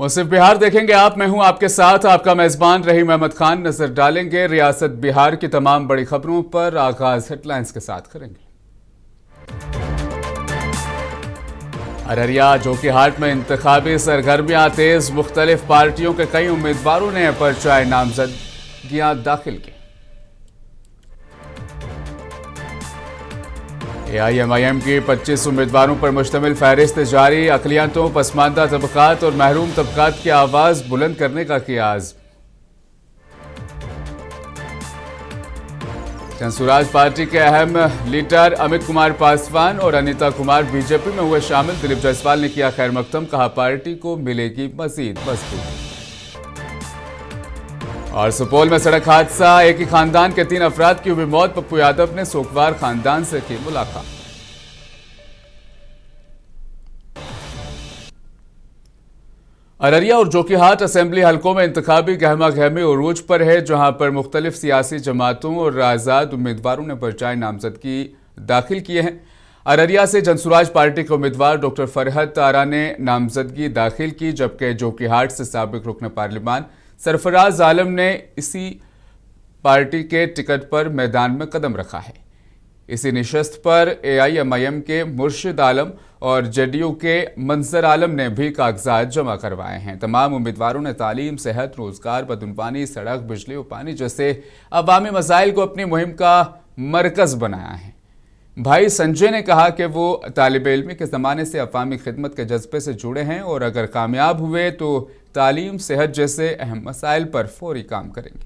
मुसिफ बिहार देखेंगे आप, मैं हूं आपके साथ आपका मेजबान रहीम अहमद खान। नजर डालेंगे रियासत बिहार की तमाम बड़ी खबरों पर। आगाज हेडलाइंस के साथ करेंगे। अररिया जोकीहाट में इंतखाबी सरगर्मियां तेज, मुख्तलिफ पार्टियों के कई उम्मीदवारों ने पर्चाए नामजदगियां दाखिल की। AIMIM की 25 उम्मीदवारों पर मुश्तमिल फहरिस्त जारी, अक़लियतों, पसमानदा तबकात और महरूम तबकात की आवाज़ बुलंद करने का किया आज़्म। जनसुराज पार्टी के अहम लीडर अमित कुमार पासवान और अनीता कुमार बीजेपी में हुए शामिल। दिलीप जायसवाल ने किया खैर मकदम, कहा पार्टी को मिलेगी मजीद मजबूती। और सुपौल में सड़क हादसा, एक ही खानदान के 3 अफराद की हुई मौत। पप्पू यादव ने सोकवार खानदान से की मुलाकात। अररिया और जोकीहाट असेंबली हलकों में इंतखाबी गहमा गहमी उरूज पर है, जहां पर मुख्तलिफ सियासी जमातों और आजाद उम्मीदवारों ने पर्चाए नामजदगी दाखिल किए हैं। अररिया से जनसुराज पार्टी के उम्मीदवार डॉक्टर फरहत आरा ने नामजदगी दाखिल की, जबकि जोकीहाट से साबिक रुकन पार्लिमान सरफराज आलम ने इसी पार्टी के टिकट पर मैदान में कदम रखा है। इसी निशस्त पर AIMIM के मुर्शिद आलम और JDU के मंजर आलम ने भी कागजात जमा करवाए हैं। तमाम उम्मीदवारों ने तालीम, सेहत, रोजगार, बदनवानी, सड़क, बिजली और पानी जैसे अवामी मसाइल को अपनी मुहिम का मरकज बनाया है। भाई संजय ने कहा कि वो तालिब इल्मी के ज़माने से अवामी खिदमत के जज्बे से जुड़े हैं और अगर कामयाब हुए तो तालीम, सेहत जैसे अहम मसाइल पर फौरी काम करेंगे।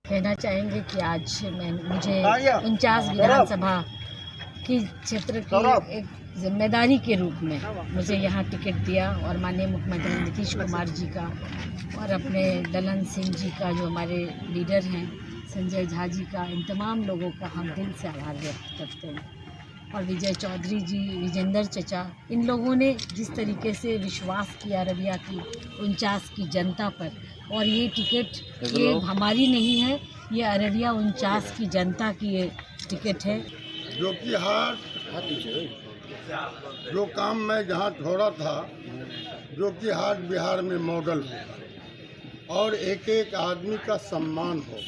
कहना चाहेंगे कि आज मुझे 49 विधानसभा की क्षेत्र की एक जिम्मेदारी के रूप में मुझे यहाँ टिकट दिया और माननीय मुख्यमंत्री नीतीश कुमार जी का और अपने ललन सिंह जी का, जो हमारे लीडर हैं संजय झा जी का, इन तमाम लोगों का हम दिल से आभार व्यक्त करते हैं। और विजय चौधरी जी, विजेंद्र चचा, इन लोगों ने जिस तरीके से विश्वास किया अररिया की 49 की जनता पर, और ये टिकट ये हमारी नहीं है, ये अररिया 49 की जनता की ये टिकट है। जोकीहाट जो काम मैं जहाँ छोड़ा था, जोकीहाट बिहार में मॉडल हो और एक एक आदमी का सम्मान हो,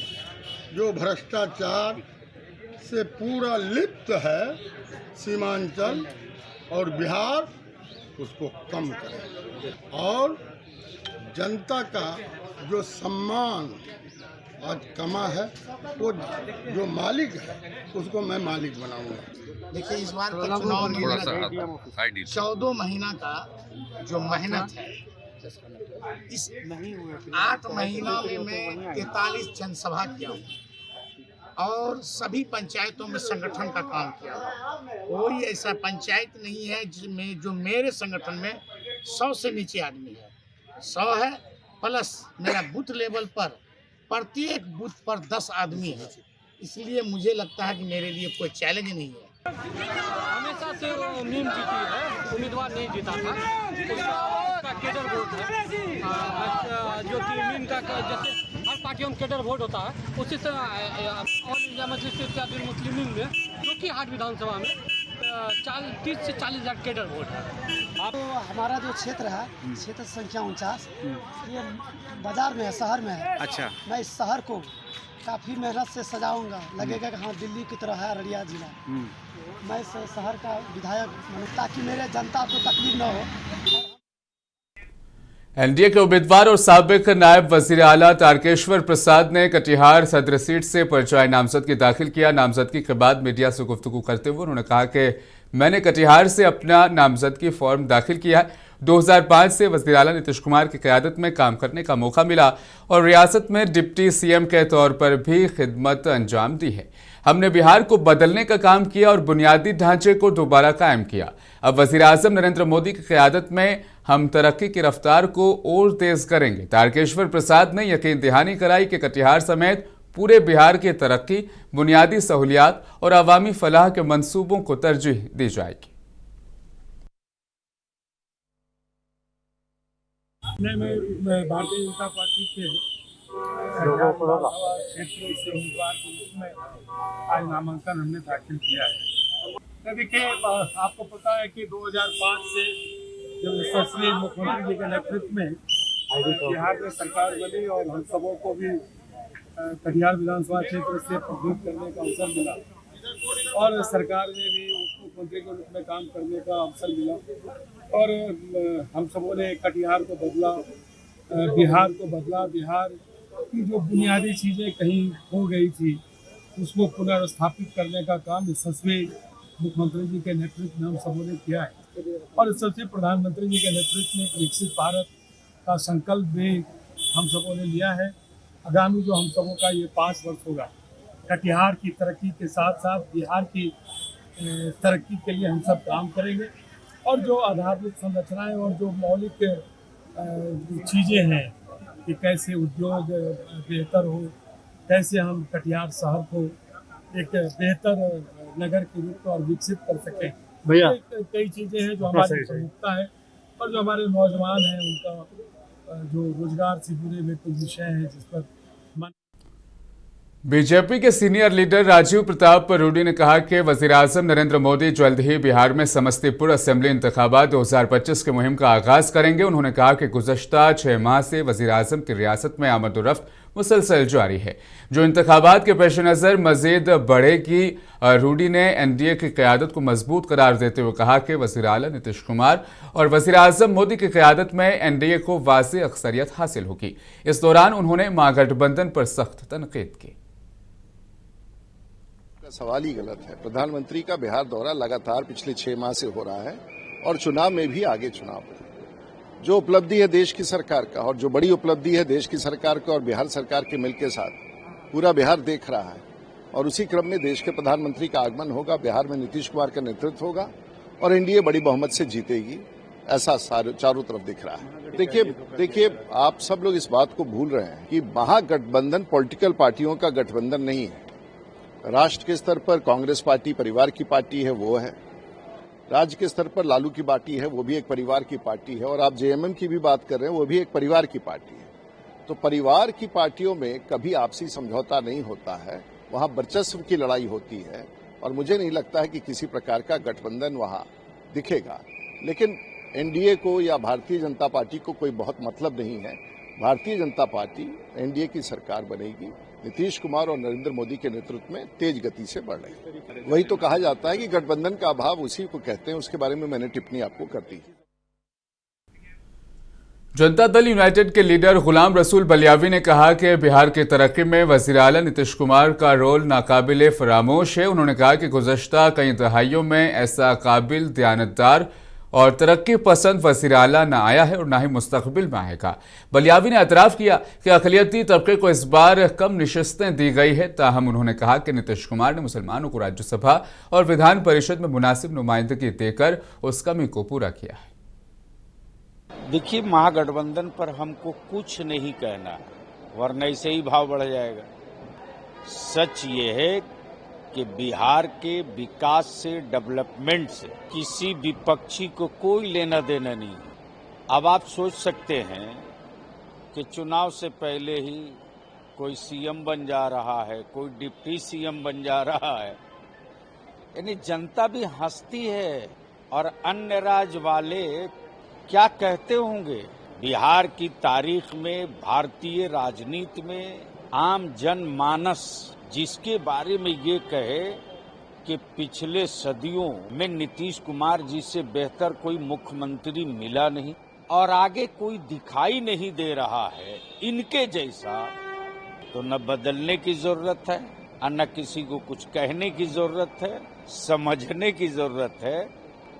जो भ्रष्टाचार से पूरा लिप्त है सीमांचल और बिहार, उसको कम करें और जनता का जो सम्मान आज कमा है, वो जो मालिक है उसको मैं मालिक बनाऊंगा। देखिए, इस बार का चुनाव 14 महीना का जो मेहनत है, इस 8 महीना में 43 जनसभा किया और सभी पंचायतों में संगठन का काम किया। कोई ऐसा पंचायत नहीं है जिसमें जो मेरे संगठन में 100 से नीचे आदमी है। 100 है प्लस मेरा बूथ लेवल पर प्रत्येक बूथ पर 10 आदमी है। इसलिए मुझे लगता है कि मेरे लिए कोई चैलेंज नहीं है। हमेशा से मीम जीती है, उम्मीदवार नहीं जीता था, उसका केडर वोट है, जो कि मीम का जैसे हर पार्टियों में केडर वोट होता है, उसी से ऑल इंडिया मजलिस इत्तेहादुल मुस्लिमीन में जोकीहाट विधानसभा में 30 से 40 हज़ार केडर वोट है। तो हमारा जो क्षेत्र है, क्षेत्र संख्या 49, ये बाजार में है, शहर में है। अच्छा, मैं इस शहर को काफ़ी मेहनत से सजाऊंगा, लगेगा कि हाँ दिल्ली की तरह है अररिया जिला। मैं इस शहर का विधायक बनूं ताकि मेरे जनता को तकलीफ न हो। NDA के उम्मीदवार और साबिक नायब वजीर आला तारकेश्वर प्रसाद ने कटिहार सदर सीट से पर्चाए नामजदगी दाखिल किया। नामजदगी के बाद मीडिया से गुफ्तगू करते हुए उन्होंने कहा कि मैंने कटिहार से अपना नामजदगी फॉर्म दाखिल किया है। 2005 से वज़ीर आला नीतीश कुमार की क़यादत में काम करने का मौका मिला और रियासत में डिप्टी CM के तौर पर भी खिदमत अंजाम दी है। हमने बिहार को बदलने का काम किया और बुनियादी ढांचे को दोबारा कायम किया। अब वज़ीर आज़म नरेंद्र मोदी की क़यादत में हम तरक्की की रफ्तार को और तेज करेंगे। तारकेश्वर प्रसाद ने यकीन दहानी कराई कि कटिहार समेत पूरे बिहार की तरक्की, बुनियादी सहूलियात और अवामी फलाह के मंसूबों को तरजीह दी जाएगी। मैं भारतीय जनता पार्टी के क्षेत्र से उम्मीदवार के रूप में आज नामांकन हमने दाखिल किया है। तो देखिए, आपको पता है कि 2005 से जब यशस्वी मुख्यमंत्री जी के नेतृत्व में बिहार में सरकार बनी और हम सबों को भी कटिहार विधानसभा क्षेत्र से प्रतिनिधित्व करने का अवसर मिला और सरकार में भी उप मुख्यमंत्री के रूप में काम करने का अवसर मिला और हम सबों ने कटिहार को बदला, बिहार को बदला। बिहार की जो बुनियादी चीज़ें कहीं हो गई थी उसको पुनर्स्थापित करने का काम यशस्वी मुख्यमंत्री जी के नेतृत्व में हम सबों ने किया है और यशस्वी प्रधानमंत्री जी के नेतृत्व में एक विकसित भारत का संकल्प भी हम सबों ने लिया है। आगामी जो हम सबों का ये 5 वर्ष होगा, कटिहार की तरक्की के साथ साथ बिहार की तरक्की के लिए हम सब काम करेंगे और जो आधारभूत संरचनाएं और जो मौलिक चीज़ें हैं कि कैसे उद्योग बेहतर हो, कैसे हम कटिहार शहर को एक बेहतर नगर के रूप में और विकसित कर सकें। भैया कई चीज़ें हैं जो हमारी प्रमुखता है और जो हमारे नौजवान हैं उनका जो रोजगार से जुड़े हुए कुछ विषय हैं जिस पर बीजेपी के सीनियर लीडर राजीव प्रताप रूडी ने कहा कि वज़ीर-ए-आज़म नरेंद्र मोदी जल्द ही बिहार में समस्तीपुर असेंबली इंतखाबात 2025 की मुहिम का आगाज करेंगे। उन्होंने कहा कि गुज़श्ता 6 माह से वज़ीर-ए-आज़म की रियासत में आमद-ओ-रफ्त मुसलसल जारी है, जो इंतखाबात के पेश नज़र मजीद बढ़ेगी। रूडी ने एनडीए की क़यादत को मजबूत करार देते हुए कहा कि वज़ीर आला नीतीश कुमार और वज़ीर-ए-आज़म मोदी की क़यादत में एनडीए को वाज़ेह अक्सरियत हासिल होगी। इस दौरान उन्होंने महागठबंधन पर सख्त तनकीद की। सवाल ही गलत है। प्रधानमंत्री का बिहार दौरा लगातार पिछले 6 माह से हो रहा है और चुनाव में भी आगे चुनाव है। जो उपलब्धि है देश की सरकार का और जो बड़ी उपलब्धि है देश की सरकार का और बिहार सरकार के मिल के साथ पूरा बिहार देख रहा है और उसी क्रम में देश के प्रधानमंत्री का आगमन होगा, बिहार में नीतीश कुमार का नेतृत्व होगा और एनडीए बड़ी बहुमत से जीतेगी, ऐसा चारों तरफ दिख रहा है। देखिए आप सब लोग इस बात को भूल रहे हैं कि महागठबंधन पॉलिटिकल पार्टियों का गठबंधन नहीं है। राष्ट्र के स्तर पर कांग्रेस पार्टी परिवार की पार्टी है, वो है। राज्य के स्तर पर लालू की पार्टी है, वो भी एक परिवार की पार्टी है और आप जेएमएम की भी बात कर रहे हैं, वो भी एक परिवार की पार्टी है। तो परिवार की पार्टियों में कभी आपसी समझौता नहीं होता है, वहां वर्चस्व की लड़ाई होती है और मुझे नहीं लगता है कि किसी प्रकार का गठबंधन वहां दिखेगा। लेकिन एनडीए को या भारतीय जनता पार्टी को कोई बहुत मतलब नहीं है। भारतीय जनता पार्टी एनडीए की सरकार बनेगी, नीतीश कुमार और नरेंद्र मोदी के नेतृत्व में तेज गति से बढ़ रही है। वही तो कहा जाता है कि गठबंधन का अभाव उसी को कहते हैं, उसके बारे में मैंने टिप्पणी आपको कर दी। जनता दल यूनाइटेड के लीडर गुलाम रसूल बलियावी ने कहा कि बिहार की तरक्की में वज़ीर आला नीतीश कुमार का रोल नाकाबिले फरामोश है। उन्होंने कहा कि गुज़श्ता कई दहाइयों में ऐसा काबिल, दयानतदार और तरक्की पसंद वज़ीर आला न आया है और न ही मुस्तकबिल में आएगा। बलियावी ने एतराफ़ किया कि अक़लियती तबके को इस बार कम निशस्तें दी गई है। ताहम उन्होंने कहा कि नीतीश कुमार ने मुसलमानों को राज्यसभा और विधान परिषद में मुनासिब नुमाइंदगी देकर उस कमी को पूरा किया है। देखिए, महागठबंधन पर हमको कुछ नहीं कहना है, वरना ऐसे ही भाव बढ़ जाएगा। सच ये है कि बिहार के विकास से, डेवलपमेंट से किसी विपक्षी को कोई लेना देना नहीं है। अब आप सोच सकते हैं कि चुनाव से पहले ही कोई सीएम बन जा रहा है, कोई डिप्टी सीएम बन जा रहा है, यानी जनता भी हंसती है और अन्य राज्य वाले क्या कहते होंगे। बिहार की तारीख में, भारतीय राजनीति में आम जनमानस जिसके बारे में ये कहे कि पिछले सदियों में नीतीश कुमार जी से बेहतर कोई मुख्यमंत्री मिला नहीं और आगे कोई दिखाई नहीं दे रहा है इनके जैसा, तो न बदलने की जरूरत है और न किसी को कुछ कहने की जरूरत है। समझने की जरूरत है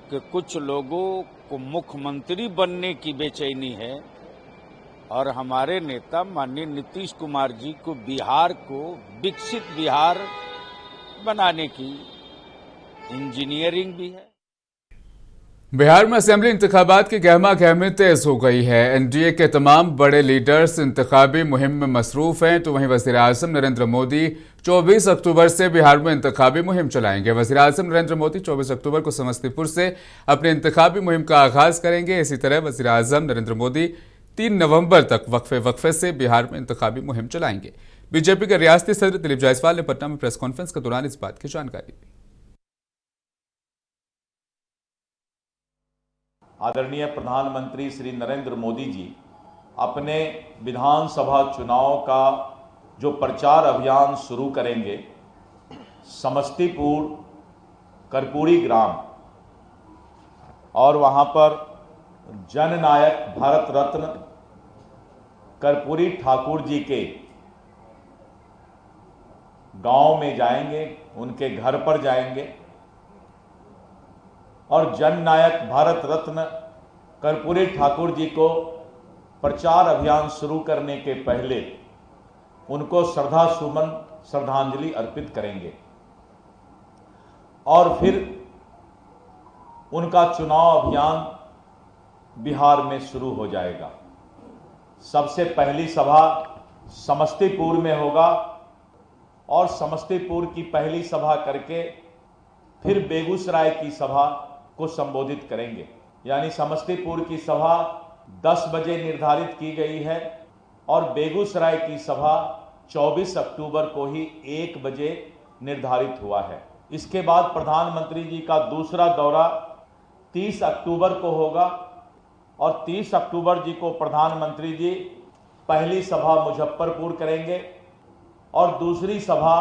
कि कुछ लोगों को मुख्यमंत्री बनने की बेचैनी है और हमारे नेता माननीय नीतीश कुमार जी को बिहार को विकसित बिहार बनाने की इंजीनियरिंग भी है। बिहार में असेंबली इंतखाबात की गहमा गहमी तेज हो गई है। एनडीए के तमाम बड़े लीडर्स इंतखाबी मुहिम में मसरूफ हैं, तो वहीं वज़ीर-ए-आज़म नरेंद्र मोदी 24 अक्टूबर से बिहार में इंतखाबी मुहिम चलाएंगे। वज़ीर-ए-आज़म नरेंद्र मोदी 24 अक्टूबर को समस्तीपुर से अपनी इंतखाबी मुहिम का आगाज करेंगे। इसी तरह वज़ीर-ए-आज़म नरेंद्र मोदी 3 नवंबर तक वक्फे से बिहार में इंतखाबी मुहिम चलाएंगे। बीजेपी के रियासती सदर दिलीप जायसवाल ने पटना में प्रेस कॉन्फ्रेंस के दौरान इस बात की जानकारी दी। आदरणीय प्रधानमंत्री श्री नरेंद्र मोदी जी अपने विधानसभा चुनाव का जो प्रचार अभियान शुरू करेंगे, समस्तीपुर कर्पूरी ग्राम और वहां पर जननायक भारत रत्न कर्पूरी ठाकुर जी के गांव में जाएंगे, उनके घर पर जाएंगे और जननायक भारत रत्न कर्पूरी ठाकुर जी को प्रचार अभियान शुरू करने के पहले उनको श्रद्धांजलि अर्पित करेंगे और फिर उनका चुनाव अभियान बिहार में शुरू हो जाएगा। सबसे पहली सभा समस्तीपुर में होगा और समस्तीपुर की पहली सभा करके फिर बेगूसराय की सभा को संबोधित करेंगे। यानी समस्तीपुर की सभा 10 बजे निर्धारित की गई है और बेगूसराय की सभा 24 अक्टूबर को ही 1 बजे निर्धारित हुआ है। इसके बाद प्रधानमंत्री जी का दूसरा दौरा 30 अक्टूबर को होगा और 30 अक्टूबर जी को प्रधानमंत्री जी पहली सभा मुजफ्फरपुर करेंगे और दूसरी सभा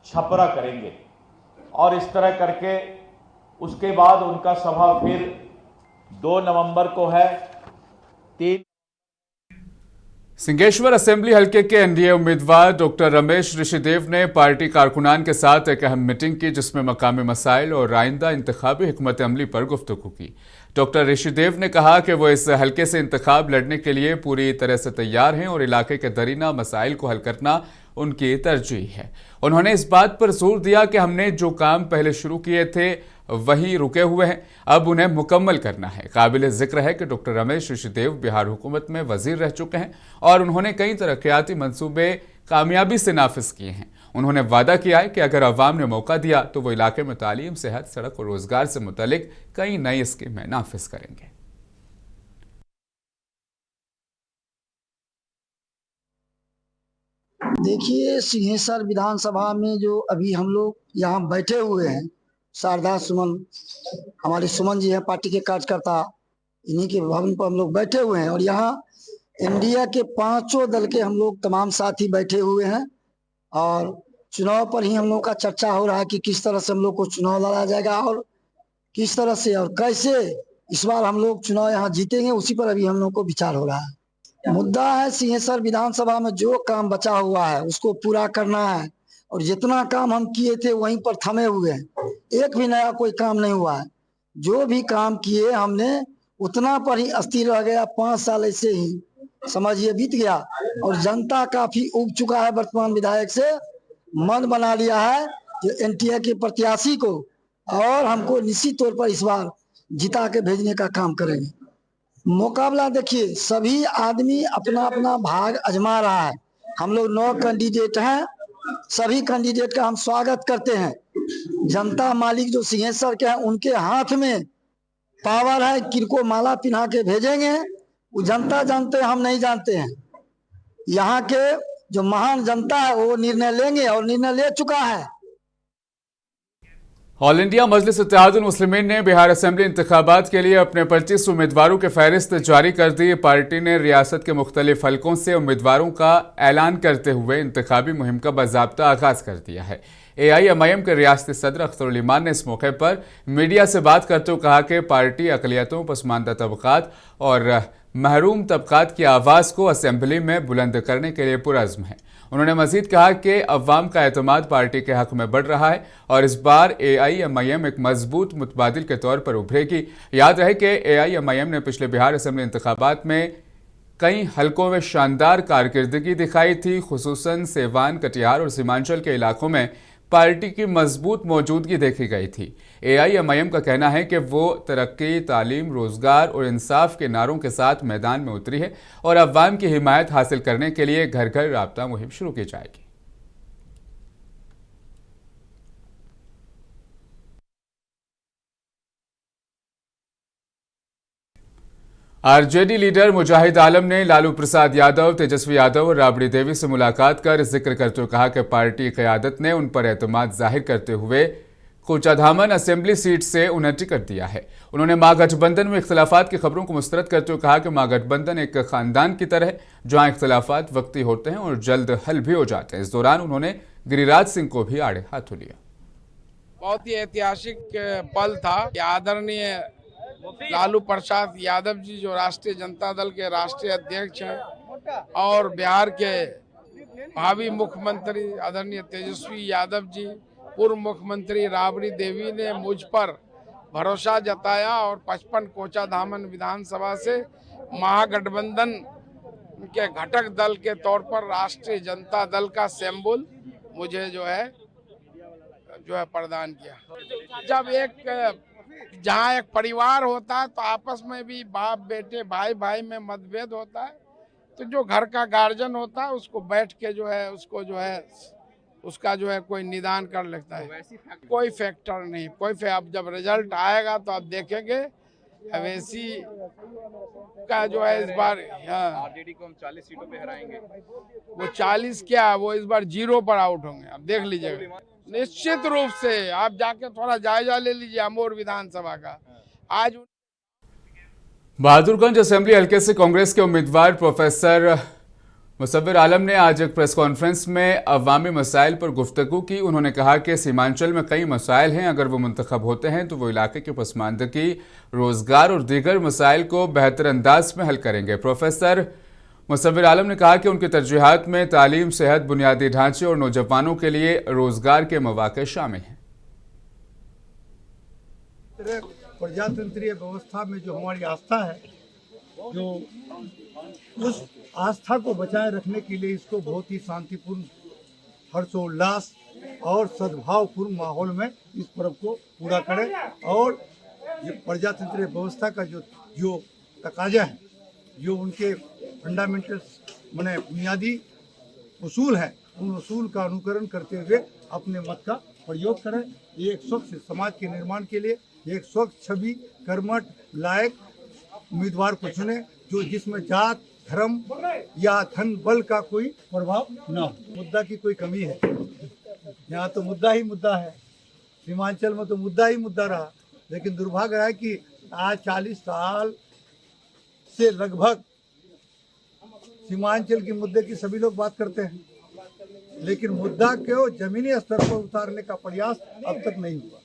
छपरा करेंगे और इस तरह करके उसके बाद उनका सभा फिर 2 नवंबर को है। 3 सिंहेश्वर असेंबली हलके के एनडीए उम्मीदवार डॉक्टर रमेश ऋषिदेव ने पार्टी कारकुनान के साथ एक अहम मीटिंग की, जिसमें मकामी मसाइल और आइंदा इंतखाबी हिकमत अमली पर गुफ्तगू की। डॉक्टर ऋषिदेव ने कहा कि वो इस हलके से इंतखाब लड़ने के लिए पूरी तरह से तैयार हैं और इलाके के दरीना मसाइल को हल करना उनकी तरजीह है। उन्होंने इस बात पर जोर दिया कि हमने जो काम पहले शुरू किए थे वही रुके हुए हैं, अब उन्हें मुकम्मल करना है। काबिल जिक्र है कि डॉक्टर रमेश ऋषिदेव बिहार हुकूमत में वजीर रह चुके हैं और उन्होंने कई तरक्याती मंसूबे कामयाबी से नाफिज किए हैं। उन्होंने वादा किया है कि अगर अवाम ने मौका दिया तो वो इलाके में तालीम, सेहत, सड़क और रोजगार से मुतालिक कई नई स्कीमें नाफिज करेंगे। देखिए, सिंहेश्वर विधानसभा में जो अभी हम लोग यहाँ बैठे हुए हैं, शारदा सुमन, हमारे सुमन जी हैं पार्टी के कार्यकर्ता, इन्हीं के भवन पर हम लोग बैठे हुए हैं और यहाँ इंडिया के 5 दल के हम लोग तमाम साथी बैठे हुए हैं और चुनाव पर ही हम लोग का चर्चा हो रहा है कि किस तरह से हम लोग को चुनाव लड़ा जाएगा और किस तरह से और कैसे इस बार हम लोग चुनाव यहाँ जीतेंगे, उसी पर अभी हम लोग को विचार हो रहा है। मुद्दा है सिंहेश्वर विधानसभा में जो काम बचा हुआ है उसको पूरा करना है और जितना काम हम किए थे वहीं पर थमे हुए हैं, एक भी नया कोई काम नहीं हुआ है। जो भी काम किए हमने उतना पर ही अस्थिर रह गया। 5 साल ऐसे ही समझिए बीत गया और जनता काफी उब चुका है। वर्तमान विधायक से मन बना लिया है जो एनटीए के प्रत्याशी को और हमको निश्चित तौर पर इस बार जिता के भेजने का काम करेंगे। मुकाबला देखिए, सभी आदमी अपना अपना भाग आजमा रहा है। हम लोग 9 कैंडिडेट हैं, सभी कैंडिडेट का हम स्वागत करते हैं। जनता मालिक जो सिंहेश्वर के हैं उनके हाथ में पावर है, किनको माला पिन्हा के भेजेंगे वो जनता जानते हैं, हम नहीं जानते हैं। यहाँ के जो महान जनता है वो निर्णय लेंगे और निर्णय ले चुका है। ऑल इंडिया मजलिस इत्तेहादुल मुस्लिमीन ने बिहार असेंबली इंतखाबात के लिए अपने 25 उम्मीदवारों की फहरिस्त जारी कर दी। पार्टी ने रियासत के मुख्तलिफ हलकों से उम्मीदवारों का ऐलान करते हुए इंतखाबी मुहिम का बाज़ाब्ता आगाज कर दिया है। AIMIM के रियासती सदर अख्तरुल ईमान ने इस मौके पर मीडिया से बात करते हुए कहा कि पार्टी अक़लियतों, पसमानदा तबक़ात और महरूम तबक़ात की आवाज़ को असेंबली में बुलंद करने के लिए पुरअज़्म है। उन्होंने मजीद कहा कि अवाम का एतमाद पार्टी के हक में बढ़ रहा है और इस बार AIMIM एक मजबूत मुतबादिल के तौर पर उभरेगी। याद रहे कि AIMIM ने पिछले बिहार असेंबली इंतखाबात में कई हलकों में शानदार कारकर्दगी दिखाई थी। खुसूसन सेवान, कटिहार और सीमांचल के इलाकों में पार्टी की मजबूत मौजूदगी देखी गई थी। AIMIM का कहना है कि वो तरक्की, तालीम, रोजगार और इंसाफ के नारों के साथ मैदान में उतरी है और अवाम की हिमायत हासिल करने के लिए घर घर राब्ता मुहिम शुरू की जाएगी। आरजेडी लीडर मुजाहिद आलम ने लालू प्रसाद यादव, तेजस्वी यादव और राबड़ी देवी से मुलाकात कर जिक्र करते हुए कहा कि पार्टी क़यादत ने उन पर एतमाद जाहिर करते हुए कोचाधामन असेंबली सीट से उन्हें टिकट दिया है। उन्होंने महागठबंधन में इख्तिलाफात की खबरों को मुस्तरद करते हुए कहा कि महागठबंधन एक खानदान की तरह है, जहां इख्तिलाफात वक्ती होते हैं और जल्द हल भी हो जाते हैं। इस दौरान उन्होंने गिरिराज सिंह को भी आड़े हाथों लिया। बहुत ही ऐतिहासिक पल था। आदरणीय लालू प्रसाद यादव जी जो राष्ट्रीय जनता दल के राष्ट्रीय अध्यक्ष हैं और बिहार के भावी मुख्यमंत्री आदरणीय तेजस्वी यादव जी, पूर्व मुख्यमंत्री राबड़ी देवी ने मुझ पर भरोसा जताया और 55 कोचाधामन विधानसभा से महागठबंधन के घटक दल के तौर पर राष्ट्रीय जनता दल का सिंबल मुझे जो है प्रदान किया। जब जहाँ एक परिवार होता है तो आपस में भी बाप बेटे भाई भाई में मतभेद होता है, तो जो घर का गार्जियन होता है उसको बैठ के उसका कोई निदान कर लेता है। कोई फैक्टर नहीं, अब जब रिजल्ट आएगा तो आप देखेंगे अवैसी का इस बार आरजेडी को हम 40 सीटों पे हराएंगे। वो 40 क्या, वो इस बार 0 पर आउट होंगे, आप देख लीजिएगा। निश्चित रूप से आप जाके थोड़ा जायजा ले लीजिए अमोर विधानसभा का। आज बहादुरगंज असेंबली हल्के से कांग्रेस के उम्मीदवार प्रोफेसर मुसव्विर आलम ने आज एक प्रेस कॉन्फ्रेंस में अवामी मसाइल पर गुफ्तगू की। उन्होंने कहा कि सीमांचल में कई मसाइल हैं, अगर वो मुंतखब होते हैं तो वो इलाके के पसमानदगी, रोजगार और दीगर मसाइल को बेहतर अंदाज में हल करेंगे। प्रोफेसर मुसव्विर आलम ने कहा कि उनकी तरजीहात में तालीम, सेहत, बुनियादी ढांचे और नौजवानों के लिए रोजगार के मौके शामिल हैं। प्रजातंत्रीय व्यवस्था में जो हमारी आस्था है, जो उस आस्था को बचाए रखने के लिए इसको बहुत ही शांतिपूर्ण, हर्षोल्लास और सद्भावपूर्ण माहौल में इस पर्व को पूरा करें और ये प्रजातंत्रीय व्यवस्था का जो तकाजा है, जो उनके फंडामेंटल्स माने बुनियादी उसूल हैं, उन उसूल का अनुकरण करते हुए अपने मत का प्रयोग करें। एक स्वच्छ समाज के निर्माण के लिए एक स्वच्छ, छवि, कर्मठ, लायक उम्मीदवार को चुने, जो जिसमें जात, धर्म या धन बल का कोई प्रभाव न हो। मुद्दा की कोई कमी है? यहाँ तो मुद्दा ही मुद्दा है। सीमांचल में तो मुद्दा ही मुद्दा रहा, लेकिन दुर्भाग्य है कि आज 40 साल से लगभग सीमांचल के मुद्दे की सभी लोग बात करते हैं, लेकिन मुद्दा को जमीनी स्तर पर उतारने का प्रयास अब तक नहीं हुआ।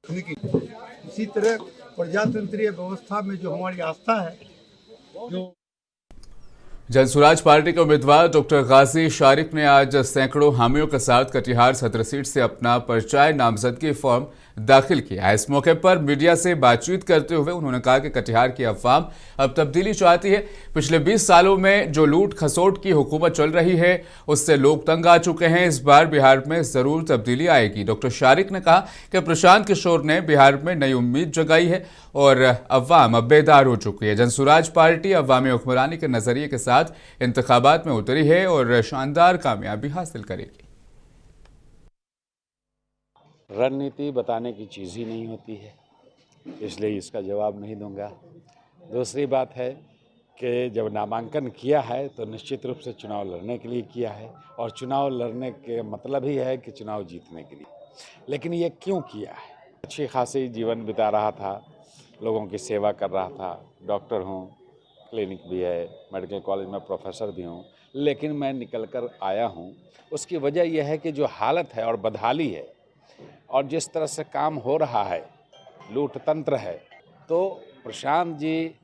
इसी तरह प्रजातंत्रीय व्यवस्था में जो हमारी आस्था है, जो जनसुराज पार्टी के उम्मीदवार डॉक्टर गाजी शारिक ने आज सैकड़ों हामियों के साथ कटिहार सदर सीट से अपना पर्चा नामजदगी फॉर्म दाखिल किया। इस मौके पर मीडिया से बातचीत करते हुए उन्होंने कहा कि कटिहार की अवाम अब तब्दीली चाहती है। पिछले 20 सालों में जो लूट खसोट की हुकूमत चल रही है उससे लोग तंग आ चुके हैं। इस बार बिहार में जरूर तब्दीली आएगी। डॉक्टर शारिक ने कहा कि प्रशांत किशोर ने बिहार में नई उम्मीद जगाई है और अवाम अब बेदार हो चुकी है। जनसुराज पार्टी अवामी हुक्मरानी के नजरिए के साथ इंतखाबात में उतरी है और शानदार कामयाबी हासिल करेगी। रणनीति बताने की चीज़ ही नहीं होती है, इसलिए इसका जवाब नहीं दूंगा। दूसरी बात है कि जब नामांकन किया है तो निश्चित रूप से चुनाव लड़ने के लिए किया है और चुनाव लड़ने के मतलब ही है कि चुनाव जीतने के लिए। लेकिन ये क्यों किया है? अच्छी खासी जीवन बिता रहा था, लोगों की सेवा कर रहा था, डॉक्टर हूँ, क्लिनिक भी है, मेडिकल कॉलेज में प्रोफेसर भी हूँ, लेकिन मैं निकल कर आया हूँ। उसकी वजह यह है कि जो हालत है और बदहाली है और जिस तरह से काम हो रहा है, लूट तंत्र है, तो प्रशांत जी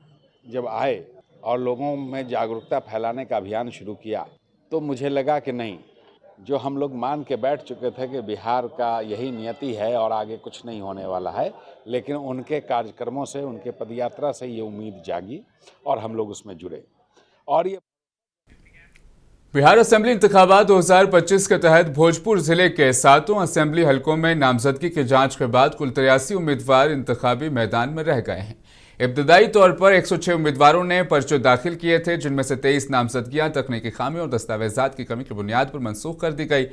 जब आए और लोगों में जागरूकता फैलाने का अभियान शुरू किया तो मुझे लगा कि नहीं, जो हम लोग मान के बैठ चुके थे कि बिहार का यही नियति है और आगे कुछ नहीं होने वाला है, लेकिन उनके कार्यक्रमों से, उनके पदयात्रा से ये उम्मीद जागी और हम लोग उसमें जुड़े। और ये बिहार असेंबली इंतखाबात 2025 के तहत भोजपुर जिले के 7 असेंबली हलकों में नामजदगी की जांच के बाद कुल 83 उम्मीदवार इंतखाबी मैदान में रह गए हैं। इब्तदाई तौर पर 106 उम्मीदवारों ने पर्चे दाखिल किए थे, जिनमें से 23 नामजदगियां तकनीकी खामी और दस्तावेजात की कमी की बुनियाद पर मनसूख कर दी गई।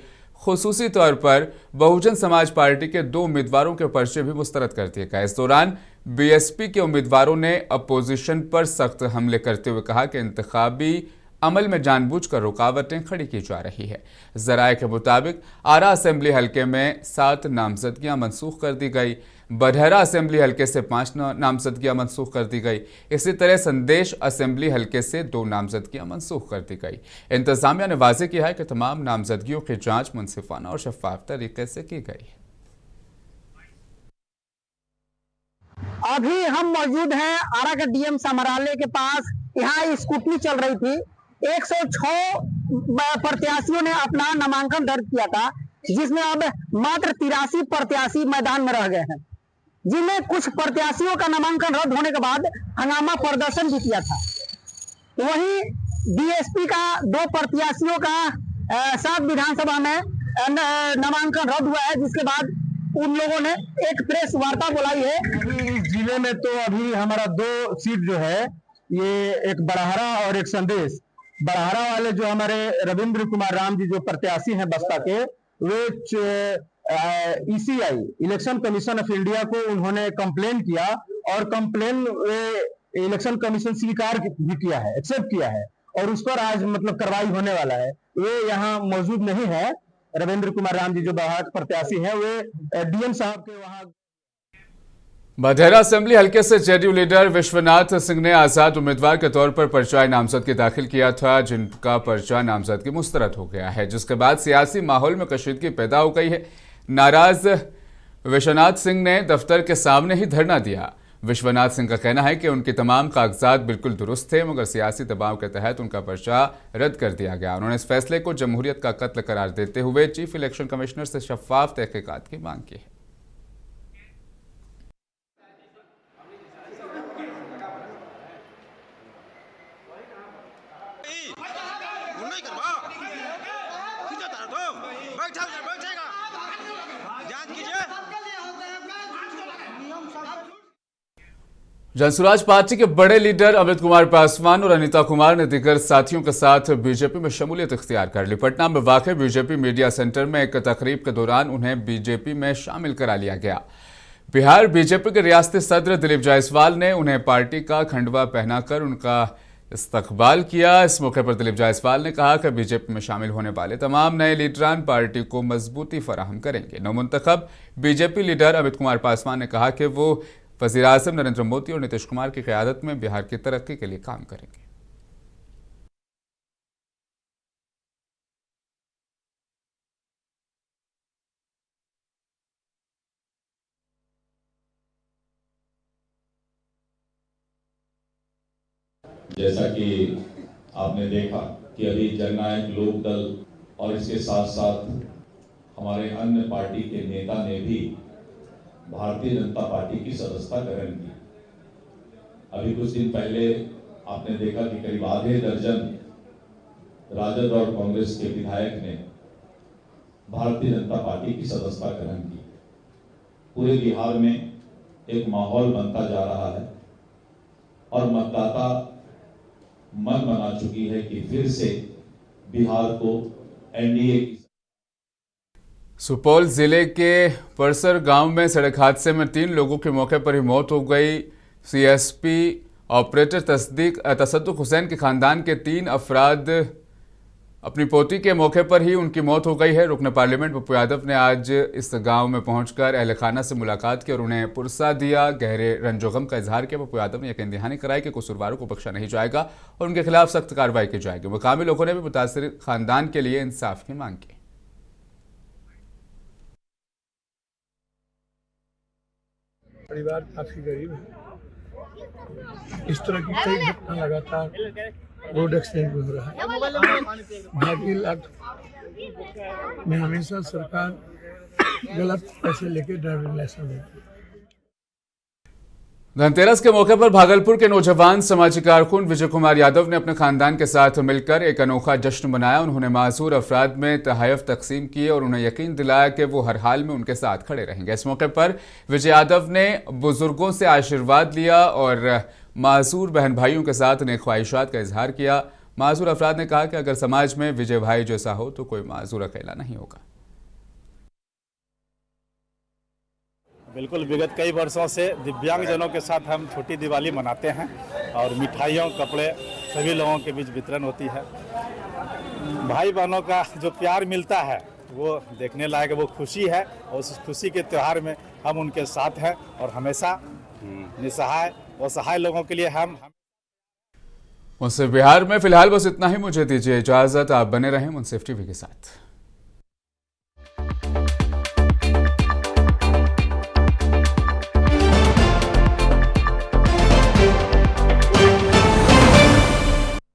खुसूसी तौर पर बहुजन समाज पार्टी के 2 उम्मीदवारों के पर्चे भी मुस्तरद कर दिए गए। इस दौरान बीएसपी के उम्मीदवारों ने अपोजिशन पर सख्त हमले करते हुए कहा कि इंतखाबी अमल में जानबूझकर रुकावटें खड़ी की जा रही है। जराये के मुताबिक आरा असेंबली हलके में 7 नामजदगियां मनसूख कर दी गई, बरहरा असेंबली हलके से 5 नामजदगियां मनसूख कर दी गई। इसी तरह संदेश असेंबली हलके से 2 नामजदगियां मनसूख कर दी गई। इंतजामिया ने वाज़ेह किया है कि तमाम नामजदगियों की जांच मुनसिफाना और शफाफ तरीके से की गई है। अभी हम मौजूद हैं आरा के डीएम समरालय के पास। यहाँ स्कूटनी चल रही थी। 106 प्रत्याशियों ने अपना नामांकन दर्ज किया था, जिसमें अब मात्र 83 प्रत्याशी मैदान में रह गए हैं, जिनमें कुछ प्रत्याशियों का नामांकन रद्द होने के बाद हंगामा प्रदर्शन भी किया था। वहीं बीएसपी का 2 प्रत्याशियों का 7 विधानसभा में नामांकन रद्द हुआ है, जिसके बाद उन लोगों ने एक प्रेस वार्ता बुलाई है। अभी इस जिले में तो अभी हमारा 2 सीट जो है, ये एक बड़हरा और एक संदेश। बड़हरा वाले जो हमारे रविंद्र कुमार राम जी जो प्रत्याशी हैं बसपा के, वे ECI election commission of India को उन्होंने कंप्लेन किया और कंप्लेन इलेक्शन कमीशन स्वीकार भी किया है, एक्सेप्ट किया है और उस पर आज मतलब कार्रवाई होने वाला है। वे यहाँ मौजूद नहीं है। रविंद्र कुमार राम जी जो बड़हरा के प्रत्याशी हैं, वे डीएम साहब के वहाँ। बरहरा असेंबली हलके से जेडीयू लीडर विश्वनाथ सिंह ने आजाद उम्मीदवार के तौर पर पर्चा नामजदगी दाखिल किया था, जिनका पर्चा नामजदगी मुस्तरद हो गया है, जिसके बाद सियासी माहौल में कशीदगी पैदा हो गई है। नाराज विश्वनाथ सिंह ने दफ्तर के सामने ही धरना दिया। विश्वनाथ सिंह का कहना है कि उनके तमाम कागजात बिल्कुल दुरुस्त थे, मगर सियासी दबाव के तहत उनका पर्चा रद्द कर दिया गया। उन्होंने इस फैसले को जमहूरियत का कत्ल करार देते हुए चीफ इलेक्शन कमिश्नर से शफाफ तहकीकात की मांग की है। जनसुराज पार्टी के बड़े लीडर अमित कुमार पासवान और अनीता कुमार ने दीगर साथियों के साथ बीजेपी में शमूलियत इख्तियार कर ली। पटना में वाक़ बीजेपी मीडिया सेंटर में एक तकरीब के दौरान उन्हें बीजेपी में शामिल करा लिया गया। बिहार बीजेपी के रियासती सदर दिलीप जायसवाल ने उन्हें पार्टी का खंडवा पहनाकर उनका इस्तकबाल किया। इस मौके पर दिलीप जायसवाल ने कहा कि बीजेपी में शामिल होने वाले तमाम नए लीडरान पार्टी को मजबूती फराहम करेंगे। नवमुंतखब बीजेपी लीडर अमित कुमार पासवान ने कहा कि वो वज़ीर आज़म नरेंद्र मोदी और नीतीश कुमार की क़यादत में बिहार की तरक्की के लिए काम करेंगे। जैसा कि आपने देखा कि अभी जननायक लोक दल और इसके साथ साथ हमारे अन्य पार्टी के नेता ने भी भारतीय जनता पार्टी की सदस्यता ग्रहण की। अभी कुछ दिन पहले आपने देखा कि करीब आधे दर्जन राजद और कांग्रेस के विधायक ने भारतीय जनता पार्टी की सदस्यता ग्रहण की। पूरे बिहार में एक माहौल बनता जा रहा है और मतदाता मन बना चुकी है कि फिर से बिहार को एनडीए की। सुपौल जिले के परसर गांव में सड़क हादसे में 3 लोगों की मौके पर ही मौत हो गई। सीएसपी ऑपरेटर तसद्दुक हुसैन के खानदान के 3 अफराद अपनी पोती के मौके पर ही उनकी मौत हो गई है। रुकन पार्लियामेंट पप्पू यादव ने आज इस गांव में पहुंचकर अहल खाना से मुलाकात की और उन्हें पुरसा दिया। गहरे रंजोगम का इजहार किया। पप्पू यादव ने यकीन दहानी कराई कि कसूरवारों को बख्शा नहीं जाएगा और उनके खिलाफ सख्त कार्रवाई की जाएगी। मुकामी लोगों ने भी मुतासिर खानदान के लिए इंसाफ की मांग की। परिवार काफी गरीब है। इस तरह की कई घटना लगातार रोड एक्सीडेंट में हो रहा है। भागी लाख में हमेशा सरकार गलत पैसे लेके ड्राइविंग लाइसेंस देती है। धनतेरस के मौके पर भागलपुर के नौजवान समाजी कारकुन विजय कुमार यादव ने अपने खानदान के साथ मिलकर एक अनोखा जश्न मनाया। उन्होंने मासूर अफराद में तोहफे तकसीम किए और उन्हें यकीन दिलाया कि वो हर हाल में उनके साथ खड़े रहेंगे। इस मौके पर विजय यादव ने बुजुर्गों से आशीर्वाद लिया और मासूर बहन भाइयों के साथ नेक ख्वाहिशात का इजहार किया। मासूर अफराद ने कहा कि अगर समाज में विजय भाई जैसा हो तो कोई मासूर अकेला नहीं होगा। बिल्कुल, विगत कई वर्षों से दिव्यांगजनों के साथ हम छोटी दिवाली मनाते हैं और मिठाइयों, कपड़े सभी लोगों के बीच वितरण होती है। भाई बहनों का जो प्यार मिलता है वो देखने लायक, वो खुशी है और उस खुशी के त्यौहार में हम उनके साथ हैं और हमेशा निसहाय और सहाय लोगों के लिए हम मुंसिफ बिहार में फिलहाल बस इतना ही। मुझे दीजिए इजाजत, आप बने रहें मुंसिफ टीवी के साथ।